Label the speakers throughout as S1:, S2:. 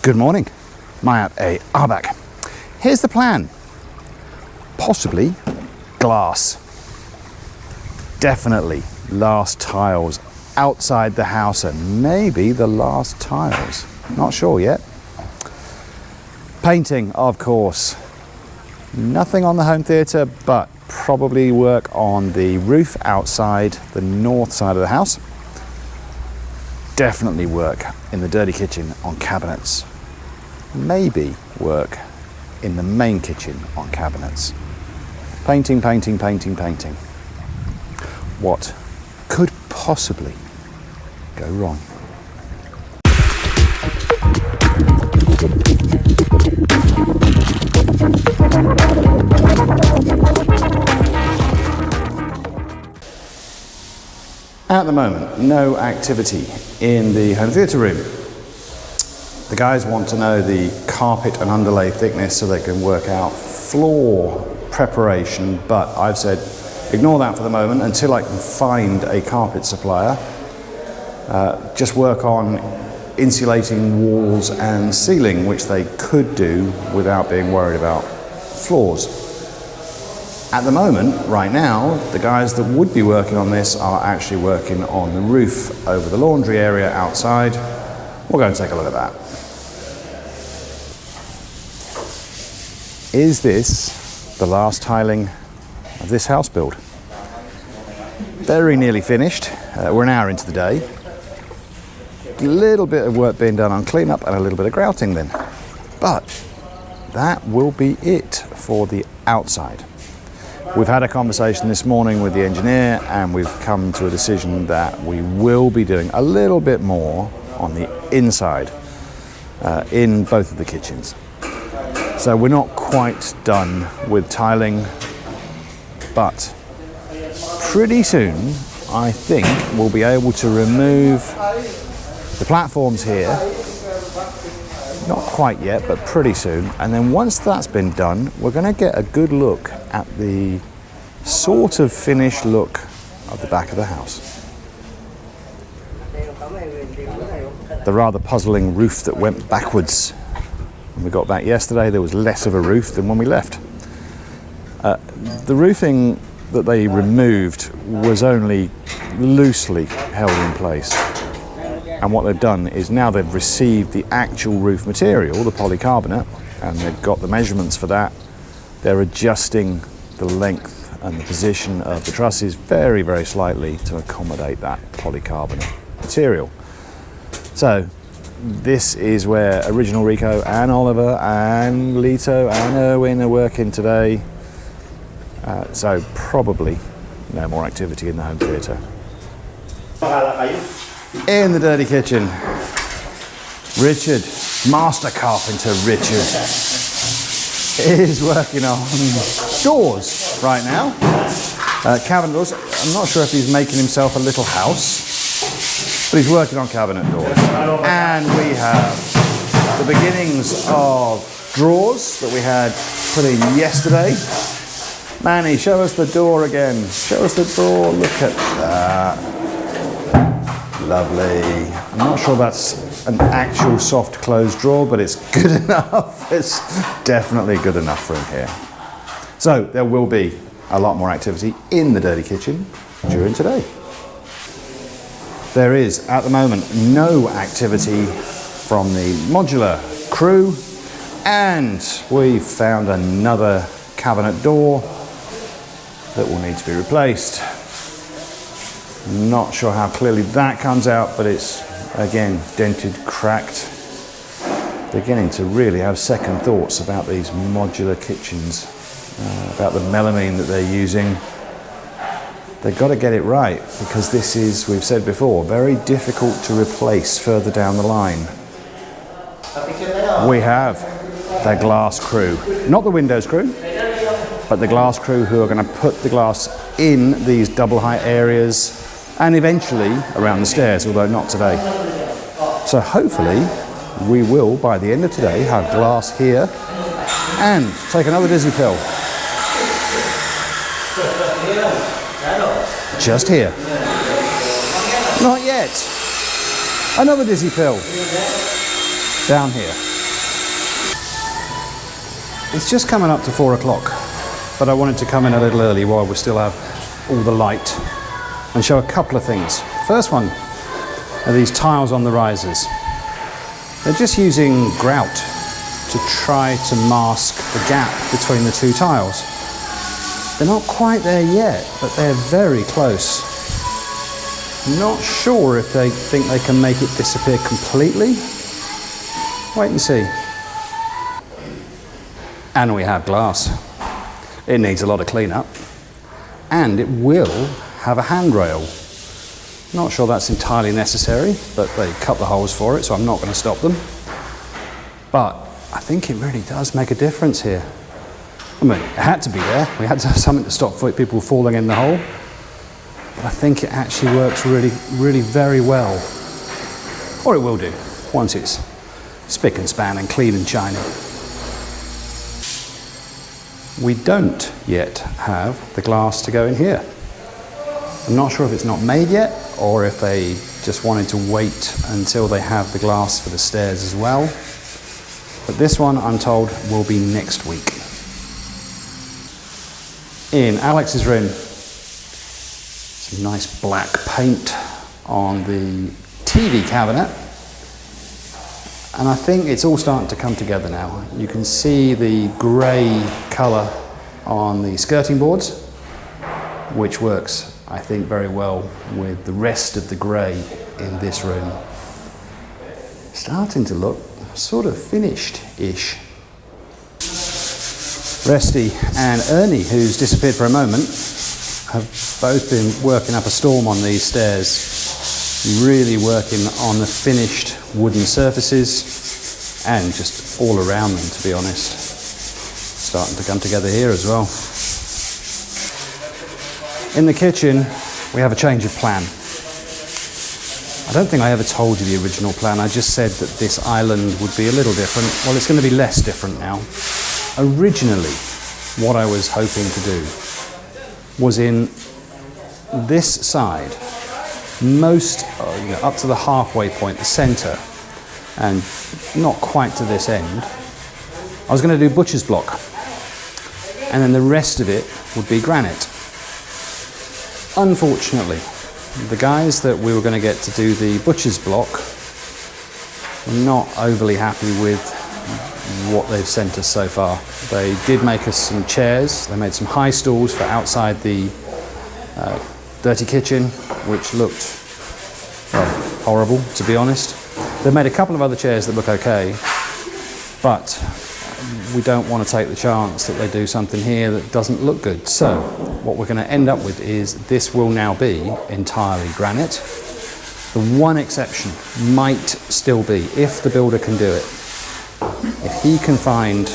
S1: Good morning, Mayat A. Arbak. Here's the plan. Possibly glass. Definitely last tiles outside the house and maybe the last tiles. Not sure yet. Painting, of course. Nothing on the home theatre, but probably work on the roof outside the north side of the house. Definitely work in the dirty kitchen on cabinets. Maybe work in the main kitchen on cabinets. Painting, painting, painting, painting. What could possibly go wrong? At the moment, no activity in the home theatre room. The guys want to know the carpet and underlay thickness so they can work out floor preparation, but I've said ignore that for the moment until I can find a carpet supplier. Just work on insulating walls and ceiling, which they could do without being worried about floors. At the moment, right now, the guys that would be working on this are actually working on the roof over the laundry area outside. We'll go and take a look at that. Is this the last tiling of this house build? Very nearly finished. We're an hour into the day. A little bit of work being done on cleanup and a little bit of grouting then. But that will be it for the outside. We've had a conversation this morning with the engineer and we've come to a decision that we will be doing a little bit more on the inside in both of the kitchens. So we're not quite done with tiling, but pretty soon I think we'll be able to remove the platforms here. Not quite yet, but pretty soon. And then once that's been done, we're going to get a good look at the sort of finished look of the back of the house. The rather puzzling roof that went backwards. When we got back yesterday, there was less of a roof than when we left. The roofing that they removed was only loosely held in place. And what they've done is now they've received the actual roof material, the polycarbonate, and they've got the measurements for that. They're adjusting the length and the position of the trusses very, very slightly to accommodate that polycarbonate material. So this is where Original Rico and Oliver and Lito and Erwin are working today. So probably no more activity in the home theatre. In the dirty kitchen, Richard, master carpenter Richard, is working on doors right now. Cabinet doors. I'm not sure if he's making himself a little house, but he's working on cabinet doors. And we have the beginnings of drawers that we had put in yesterday. Manny, show us the door again. Show us the door. Look at that. Lovely. I'm not sure that's an actual soft closed drawer, but it's good enough. It's definitely good enough for him here. So there will be a lot more activity in the dirty kitchen during today. There is, at the moment, no activity from the Modular crew, and we've found another cabinet door that will need to be replaced. Not sure how clearly that comes out, but it's, again, dented, cracked. Beginning to really have second thoughts about these modular kitchens, about the melamine that they're using. They've got to get it right, because this is, we've said before, very difficult to replace further down the line. We have the glass crew, not the windows crew, but the glass crew who are going to put the glass in these double height areas and eventually around the stairs, although not today. So hopefully we will, by the end of today, have glass here and take another dizzy pill. Just here. Not yet. Another dizzy pill. Down here. It's just coming up to 4 o'clock, but I wanted to come in a little early while we still have all the light and show a couple of things. First one are these tiles on the risers. They're just using grout to try to mask the gap between the two tiles. They're not quite there yet, but they're very close. Not sure if they think they can make it disappear completely. Wait and see. And we have glass. It needs a lot of cleanup. And it will have a handrail. Not sure that's entirely necessary, but they cut the holes for it, so I'm not going to stop them. But I think it really does make a difference here. I mean, it had to be there. We had to have something to stop people falling in the hole. But I think it actually works really, really very well. Or it will do, once it's spick and span and clean and shiny. We don't yet have the glass to go in here. I'm not sure if it's not made yet, or if they just wanted to wait until they have the glass for the stairs as well. But this one, I'm told, will be next week. In Alex's room, some nice black paint on the TV cabinet. And I think it's all starting to come together now. You can see the grey colour on the skirting boards, which works, I think, very well with the rest of the grey in this room. Starting to look sort of finished-ish. Resty and Ernie, who's disappeared for a moment, have both been working up a storm on these stairs, really working on the finished wooden surfaces and just all around them, to be honest. Starting to come together here as well. In the kitchen, we have a change of plan. I don't think I ever told you the original plan. I just said that this island would be a little different. Well, it's going to be less different now. Originally, what I was hoping to do was in this side, up to the halfway point, the centre, and not quite to this end, I was going to do butcher's block. And then the rest of it would be granite. Unfortunately, the guys that we were going to get to do the butcher's block were not overly happy with what they've sent us so far. They did make us some chairs. They made some high stools for outside the dirty kitchen, which looked, well, horrible, to be honest. They've made a couple of other chairs that look okay, but we don't want to take the chance that they do something here that doesn't look good. So what we're going to end up with is this will now be entirely granite. The one exception might still be, if the builder can do it, if he can find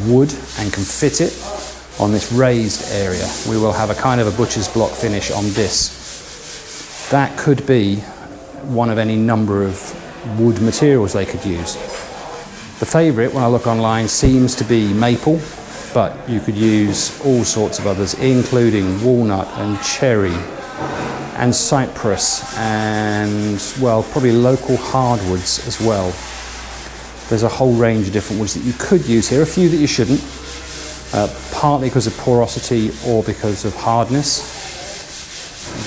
S1: wood and can fit it on this raised area, we will have a kind of a butcher's block finish on this. That could be one of any number of wood materials they could use. The favourite, when I look online, seems to be maple, but you could use all sorts of others, including walnut and cherry and cypress and, well, probably local hardwoods as well. There's a whole range of different woods that you could use here, a few that you shouldn't, partly because of porosity or because of hardness,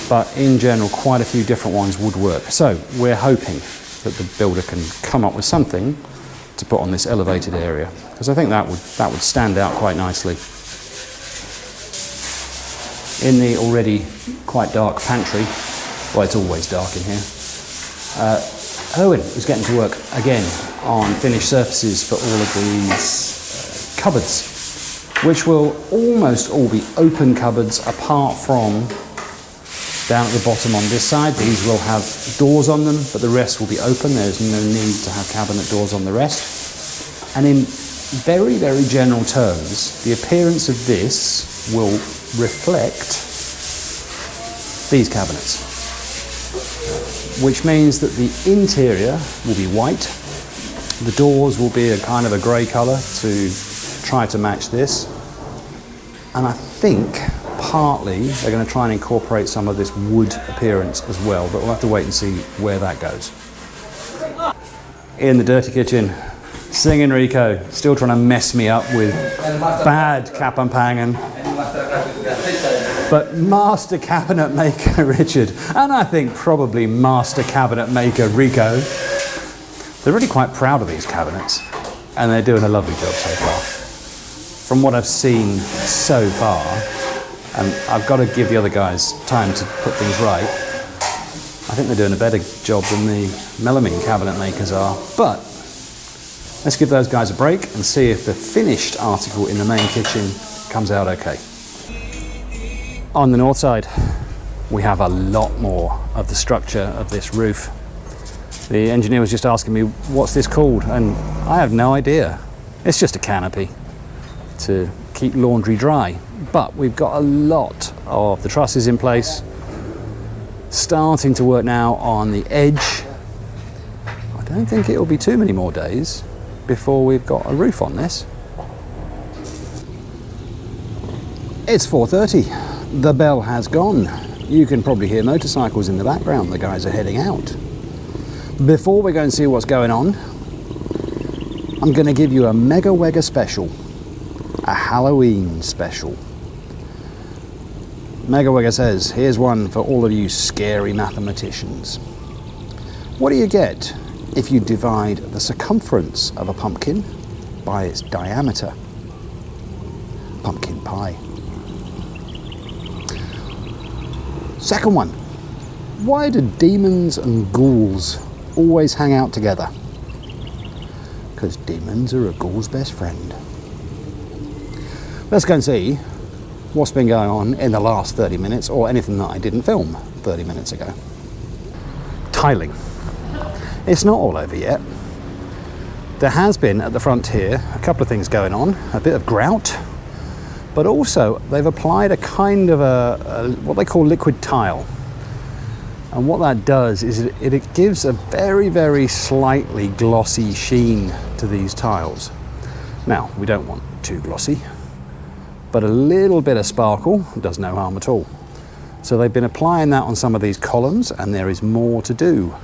S1: but in general quite a few different ones would work. So we're hoping that the builder can come up with something to put on this elevated area, because I think that would stand out quite nicely. In the already quite dark pantry, well, it's always dark in here, Owen is getting to work again on finished surfaces for all of these cupboards, which will almost all be open cupboards apart from down at the bottom on this side. These will have doors on them, but the rest will be open. There's no need to have cabinet doors on the rest. And in very, very general terms, the appearance of this will reflect these cabinets, which means that the interior will be white. The doors will be a kind of a grey colour to try to match this. And I think partly they're going to try and incorporate some of this wood appearance as well, but we'll have to wait and see where that goes. In the dirty kitchen, Singing Rico, still trying to mess me up with bad Kapanpangan. But master cabinet maker Richard, and I think probably master cabinet maker Rico, they're really quite proud of these cabinets, and they're doing a lovely job so far. From what I've seen so far, and I've got to give the other guys time to put things right, I think they're doing a better job than the melamine cabinet makers are. But let's give those guys a break and see if the finished article in the main kitchen comes out okay. On the north side, we have a lot more of the structure of this roof. The engineer was just asking me, what's this called? And I have no idea. It's just a canopy to keep laundry dry. But we've got a lot of the trusses in place, starting to work now on the edge. I don't think it'll be too many more days before we've got a roof on this. It's 4:30. The bell has gone. You can probably hear motorcycles in the background. The guys are heading out. Before we go and see what's going on, I'm going to give you a Mega Wega special, a Halloween special. Mega Wega says, here's one for all of you scary mathematicians. What do you get if you divide the circumference of a pumpkin by its diameter? Pumpkin pie. Second one, why do demons and ghouls always hang out together? Because demons are a ghoul's best friend. Let's go and see what's been going on in the last 30 minutes, or anything that I didn't film 30 minutes ago. Tiling. It's not all over yet. There has been at the front here a couple of things going on, a bit of grout, but also they've applied a kind of a what they call liquid tile. And what that does is it gives a very, very slightly glossy sheen to these tiles. Now, we don't want too glossy, but a little bit of sparkle does no harm at all. So they've been applying that on some of these columns, and there is more to do.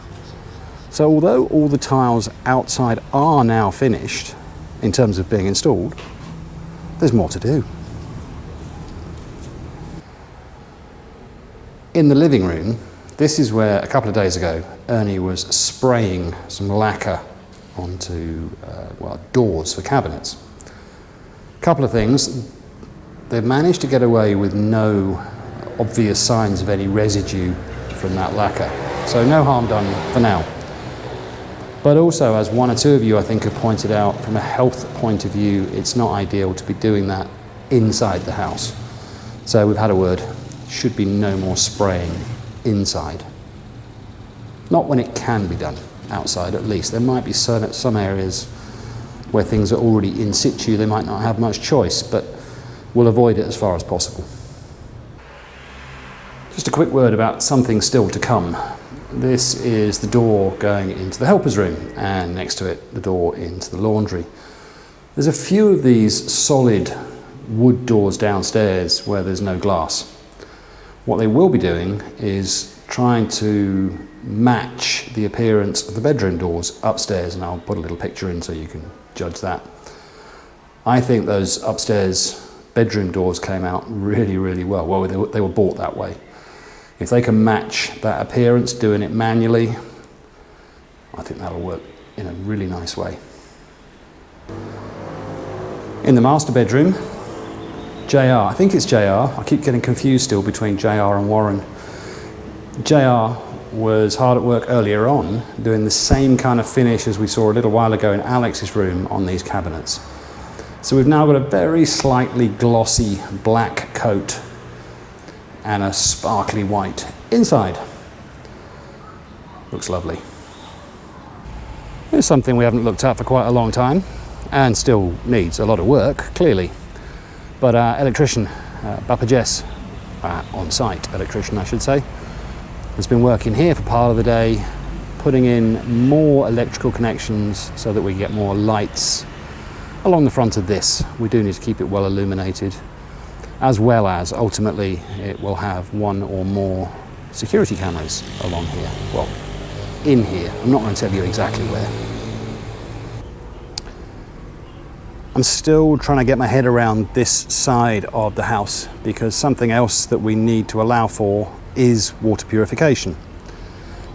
S1: So although all the tiles outside are now finished in terms of being installed, there's more to do. In the living room, this is where a couple of days ago Ernie was spraying some lacquer onto doors for cabinets. A couple of things. They've managed to get away with no obvious signs of any residue from that lacquer, so no harm done for now. But also, as one or two of you I think have pointed out, from a health point of view, it's not ideal to be doing that inside the house. So we've had a word. Should be no more spraying inside. Not when it can be done outside, at least. There might be some areas where things are already in situ, they might not have much choice, but we'll avoid it as far as possible. Just a quick word about something still to come. This is the door going into the helper's room, and next to it the door into the laundry. There's a few of these solid wood doors downstairs where there's no glass. What they will be doing is trying to match the appearance of the bedroom doors upstairs, and I'll put a little picture in so you can judge that. I think those upstairs bedroom doors came out really, really well. Well, they were bought that way. If they can match that appearance doing it manually, I think that'll work in a really nice way. In the master bedroom, JR, I think it's JR, I keep getting confused still between JR and Warren. JR was hard at work earlier on doing the same kind of finish as we saw a little while ago in Alex's room on these cabinets. So we've now got a very slightly glossy black coat and a sparkly white inside. Looks lovely. Here's something we haven't looked at for quite a long time and still needs a lot of work, clearly. But our electrician, Bapa Jess, on-site electrician I should say, has been working here for part of the day, putting in more electrical connections so that we get more lights along the front of this. We do need to keep it well illuminated, as well as ultimately it will have one or more security cameras along here. Well, in here. I'm not going to tell you exactly where. I'm still trying to get my head around this side of the house, because something else that we need to allow for is water purification.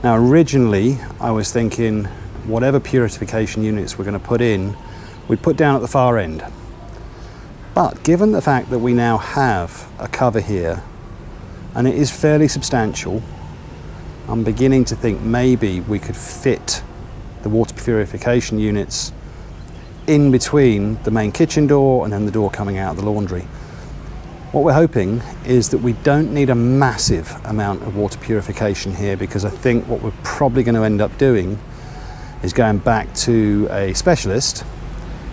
S1: Now originally I was thinking whatever purification units we're going to put in, we'd put down at the far end. But given the fact that we now have a cover here, and it is fairly substantial, I'm beginning to think maybe we could fit the water purification units in between the main kitchen door and then the door coming out of the laundry. What we're hoping is that we don't need a massive amount of water purification here, because I think what we're probably going to end up doing is going back to a specialist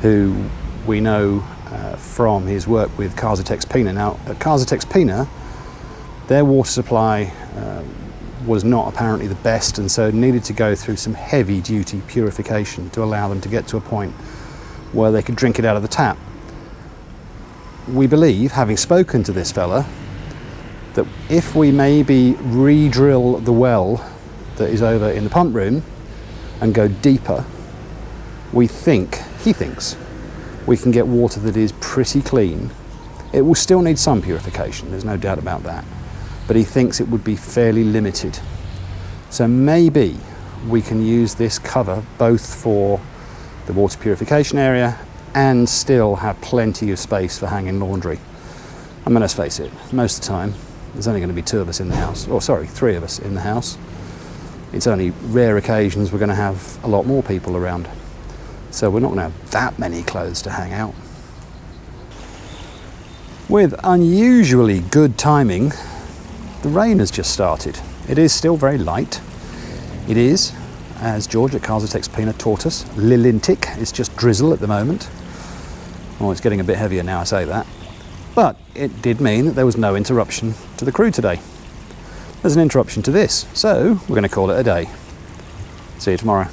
S1: who we know from his work with Casa Pina. Now at Casa Pina, their water supply was not apparently the best, and so needed to go through some heavy duty purification to allow them to get to a point where they could drink it out of the tap. We believe, having spoken to this fella, that if we maybe re-drill the well that is over in the pump room and go deeper, he thinks we can get water that is pretty clean. It will still need some purification, there's no doubt about that, but he thinks it would be fairly limited. So maybe we can use this cover both for the water purification area and still have plenty of space for hanging laundry. I mean, let's face it, most of the time there's only going to be 2 of us in the house, or sorry, 3 of us in the house. It's only rare occasions we're going to have a lot more people around, so we're not going to have that many clothes to hang out. With unusually good timing, the rain has just started. It is still very light. It is, as George at Casa Pina taught us, lilintic. It's just drizzle at the moment. Oh, it's getting a bit heavier now I say that. But it did mean that there was no interruption to the crew today. There's an interruption to this, so we're going to call it a day. See you tomorrow.